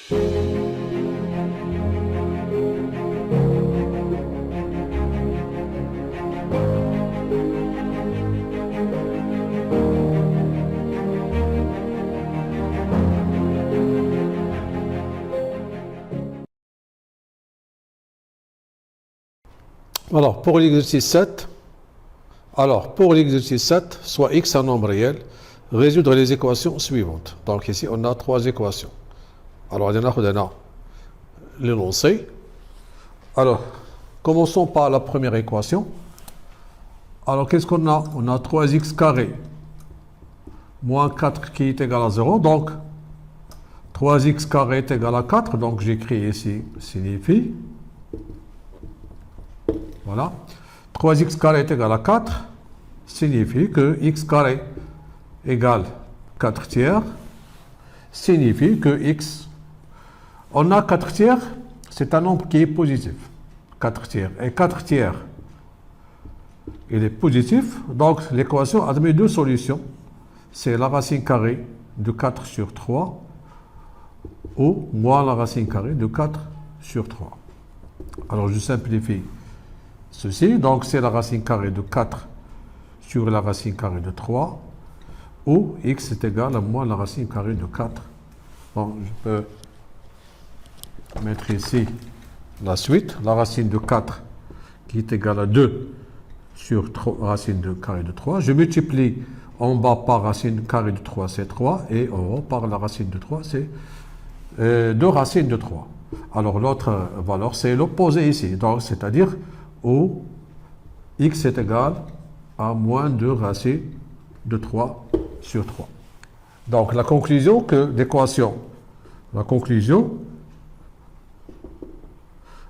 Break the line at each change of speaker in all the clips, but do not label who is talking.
Alors, pour l'exercice 7, soit x un nombre réel, résoudre les équations suivantes. Donc ici, on a 3 équations. Alors, on a l'énoncé. Alors, commençons par la première équation. Alors, qu'est-ce qu'on a? On a 3x carré moins 4 qui est égal à 0. Donc, 3x carré est égal à 4. Donc, j'écris ici, signifie. Voilà. 3x carré est égal à 4 signifie que x carré égale 4 tiers signifie que x, on a 4 tiers, c'est un nombre qui est positif. 4 tiers. Et 4 tiers, il est positif. Donc, l'équation admet 2 solutions. C'est la racine carrée de 4 sur 3 ou moins la racine carrée de 4 sur 3. Alors, je simplifie ceci. Donc, c'est la racine carrée de 4 sur la racine carrée de 3 où x est égal à moins la racine carrée de 4. Bon, je peux mettre ici la suite. La racine de 4 qui est égale à 2 sur 3, racine de carré de 3. Je multiplie en bas par racine carrée de 3, c'est 3. Et en haut par la racine de 3, c'est 2 racines de 3. Alors, l'autre valeur, c'est l'opposé ici. Donc, c'est-à-dire où x est égal à moins 2 racines de 3 sur 3. Donc, la conclusion que l'équation,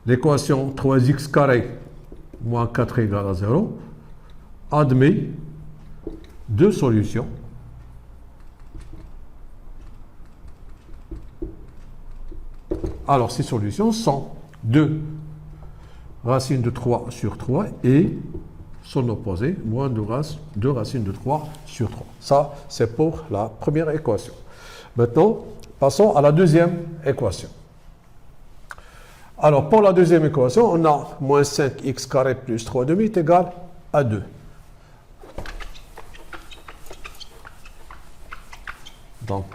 l'équation 3x carré moins 4 égale à 0 admet 2 solutions. Alors, ces solutions sont 2 racine de 3 sur 3 et son opposé, moins 2 racines de 3 sur 3. Ça, c'est pour la première équation. Maintenant, passons à la deuxième équation. Alors, pour la deuxième équation, on a moins 5x carré plus 3 demi est égal à 2. Donc,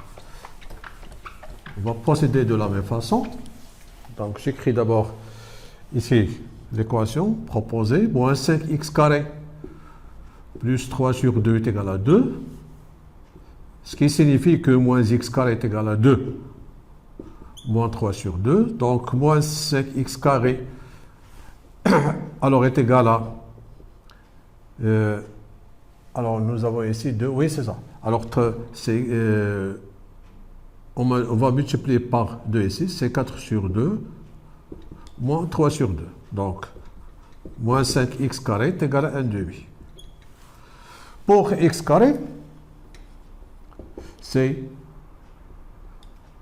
on va procéder de la même façon. Donc, j'écris d'abord ici l'équation proposée, moins 5x carré plus 3 sur 2 est égal à 2, ce qui signifie que moins x carré est égal à 2, moins 3 sur 2, donc moins 5x carré alors est égal à, alors nous avons ici 2, oui c'est ça, alors on va multiplier par 2 ici, c'est 4 sur 2, moins 3 sur 2. Donc, moins 5x carré est égal à 1 demi. Pour x carré, c'est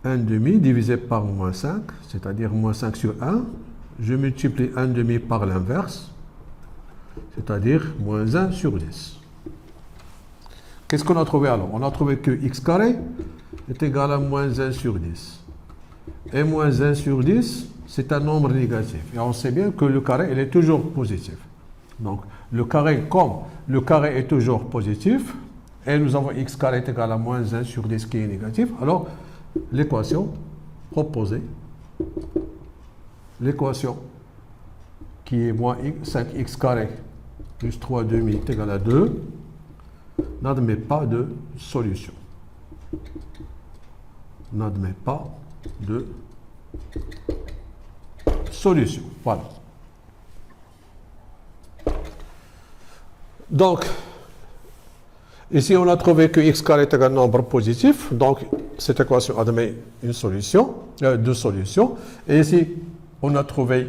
1 demi divisé par moins 5, c'est-à-dire moins 5 sur 1. Je multiplie 1 demi par l'inverse, c'est-à-dire moins 1 sur 10. Qu'est-ce qu'on a trouvé alors? On a trouvé que x carré est égal à moins 1 sur 10. Et moins 1 sur 10, c'est un nombre négatif. Et on sait bien que le carré, il est toujours positif. Donc, le carré, comme le carré est toujours positif, et nous avons x carré est égal à moins 1 sur 10 qui est négatif, alors l'équation proposée, l'équation qui est moins 5x carré plus 3 demi est égal à 2, n'admet pas de solution. N'admet pas de solution. Voilà. Donc, ici, on a trouvé que x carré est égal à un nombre positif. Donc, cette équation admet une solution, deux solutions. Et ici, on a trouvé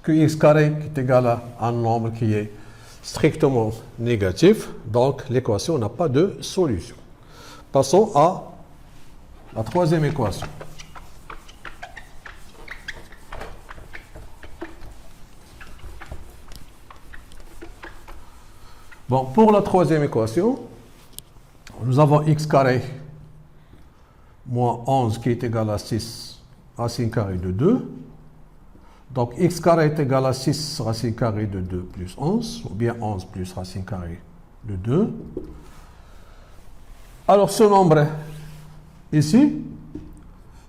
que x carré est égal à un nombre qui est strictement négatif. Donc, l'équation n'a pas de solution. Passons à la troisième équation. Bon, pour la troisième équation, nous avons x carré moins 11 qui est égal à 6 racine carrée de 2. Donc x carré est égal à 6 racine carrée de 2 plus 11, ou bien 11 plus racine carrée de 2. Alors ce nombre ici,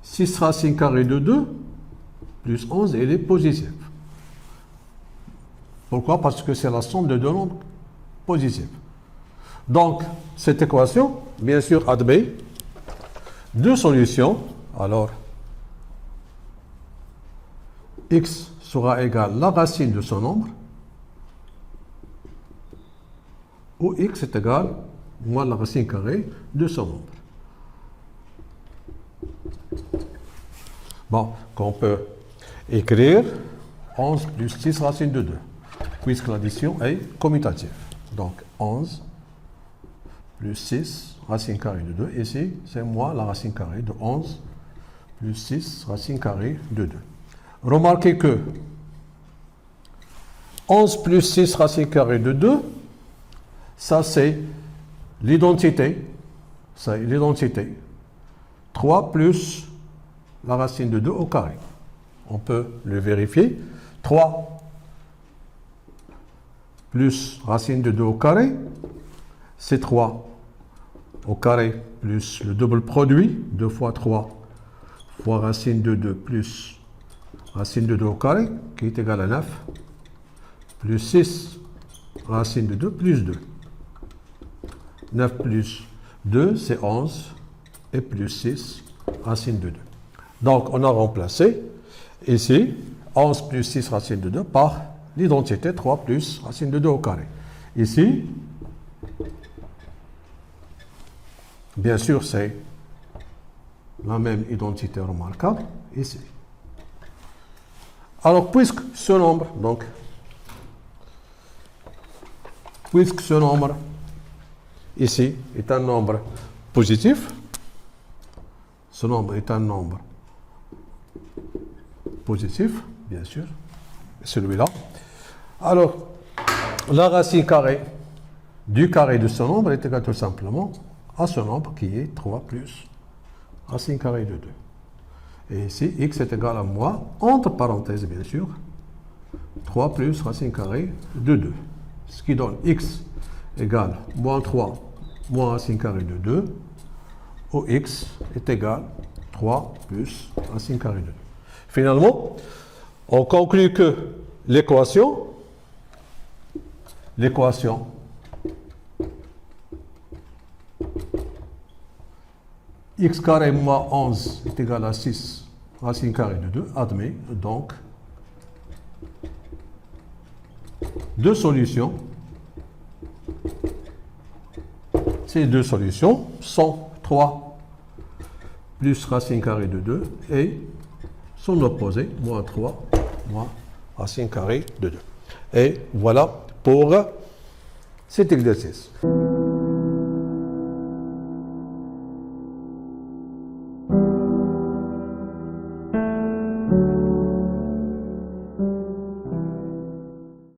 6 racine carrée de 2 plus 11, il est positif. Pourquoi? Parce que c'est la somme de deux nombres positifs. Donc, cette équation, bien sûr, admet deux solutions. Alors, x sera égal à la racine de ce nombre, ou x est égal moins la racine carrée de ce nombre. Bon, qu'on peut écrire 11 plus 6 racine de 2, puisque l'addition est commutative. Donc, 11 plus 6 racine carrée de 2. Ici, c'est moins la racine carrée de 11 plus 6 racine carrée de 2. Remarquez que 11 plus 6 racine carrée de 2, ça c'est l'identité. C'est l'identité. 3 plus la racine de 2 au carré. On peut le vérifier. 3 plus racine de 2 au carré, c'est 3 au carré plus le double produit, 2 fois 3 fois racine de 2 plus racine de 2 au carré, qui est égal à 9, plus 6 racine de 2 plus 2. 9 plus 2, c'est 11, et plus 6 racine de 2. Donc, on a remplacé ici 11 plus 6 racine de 2 par l'identité 3 plus racine de 2 au carré. Ici, bien sûr, c'est la même identité remarquable ici. Alors, puisque ce nombre ici est un nombre positif, ce nombre est un nombre positif, bien sûr, celui-là. Alors, la racine carrée du carré de ce nombre est égale tout simplement à ce nombre qui est 3 plus racine carrée de 2. Et ici, x est égal à moins, entre parenthèses bien sûr, 3 plus racine carrée de 2. Ce qui donne x égale moins 3 moins racine carrée de 2, où x est égal à 3 plus racine carrée de 2. Finalement, on conclut que l'équation x carré moins 11 est égal à 6 racine carrée de 2 admet donc deux solutions. Ces deux solutions sont 3 plus racine carrée de 2 et son opposé, moins 3 moins racine carrée de 2. Et voilà pour cet exercice.